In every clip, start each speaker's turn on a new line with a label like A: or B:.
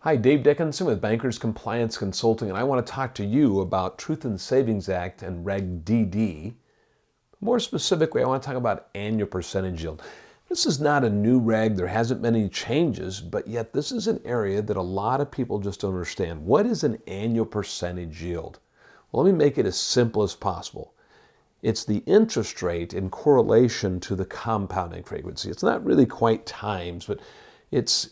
A: Hi, Dave Dickinson with Bankers Compliance Consulting, and I want to talk to you about Truth in Savings Act and Reg DD. More specifically, I want to talk about annual percentage yield. This is not a new reg. There hasn't been any changes, but yet this is an area that a lot of people just don't understand. What is an annual percentage yield? Well, let me make it as simple as possible. It's the interest rate in correlation to the compounding frequency. It's not really quite times, but it's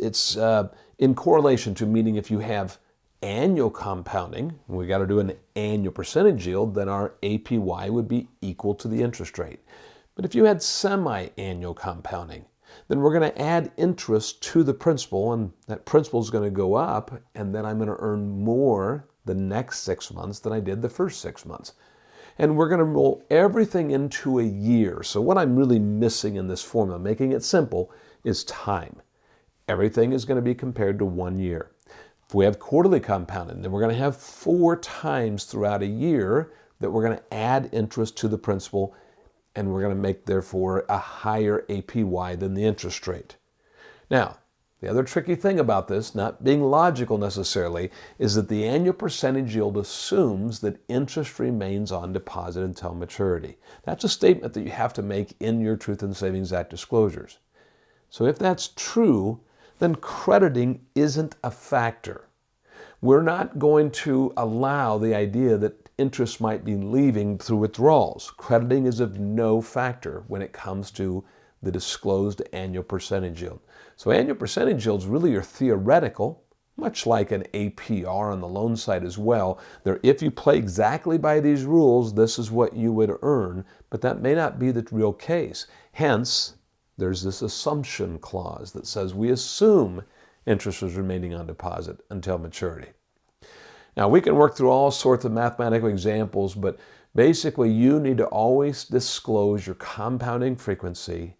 A: in correlation to, meaning if you have annual compounding, and we got to do an annual percentage yield, then our APY would be equal to the interest rate. But if you had semi-annual compounding, then we're going to add interest to the principal, and that principal is going to go up, and then I'm going to earn more the next 6 months than I did the first 6 months. And we're going to roll everything into a year. So what I'm really missing in this formula, making it simple, is time. Everything is going to be compared to 1 year. If we have quarterly compounding, then we're going to have 4 times throughout a year that we're going to add interest to the principal, and we're going to make, therefore, a higher APY than the interest rate. Now, the other tricky thing about this, not being logical necessarily, is that the annual percentage yield assumes that interest remains on deposit until maturity. That's a statement that you have to make in your Truth in Savings Act disclosures. So if that's true, then crediting isn't a factor. We're not going to allow the idea that interest might be leaving through withdrawals. Crediting is of no factor when it comes to the disclosed annual percentage yield. So annual percentage yields really are theoretical, much like an APR on the loan side as well. If you play exactly by these rules, this is what you would earn, but that may not be the real case. Hence, there's this assumption clause that says we assume interest is remaining on deposit until maturity. Now, we can work through all sorts of mathematical examples, but basically you need to always disclose your compounding frequency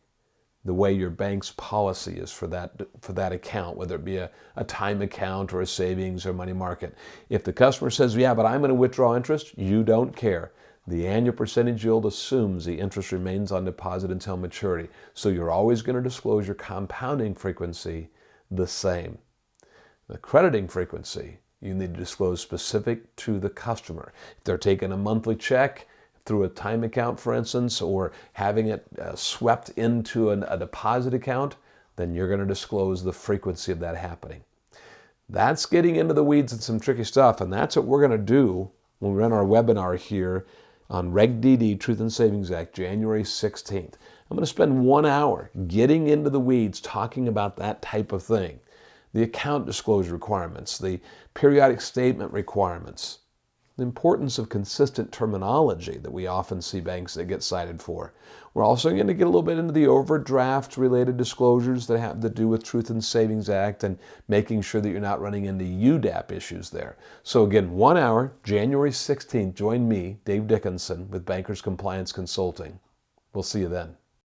A: the way your bank's policy is for that account, whether it be a time account or a savings or money market. If the customer says, yeah, but I'm going to withdraw interest, you don't care. The annual percentage yield assumes the interest remains on deposit until maturity. So you're always going to disclose your compounding frequency the same. The crediting frequency, you need to disclose specific to the customer. If they're taking a monthly check through a time account, for instance, or having it swept into a deposit account, then you're going to disclose the frequency of that happening. That's getting into the weeds and some tricky stuff, and that's what we're going to do when we run our webinar here on Reg DD, Truth in Savings Act, January 16th. I'm going to spend 1 hour getting into the weeds, talking about that type of thing. The account disclosure requirements, the periodic statement requirements, the importance of consistent terminology that we often see banks that get cited for. We're also going to get a little bit into the overdraft related disclosures that have to do with Truth in Savings Act and making sure that you're not running into UDAP issues there. So again, 1 hour, January 16th, join me, Dave Dickinson, with Bankers Compliance Consulting. We'll see you then.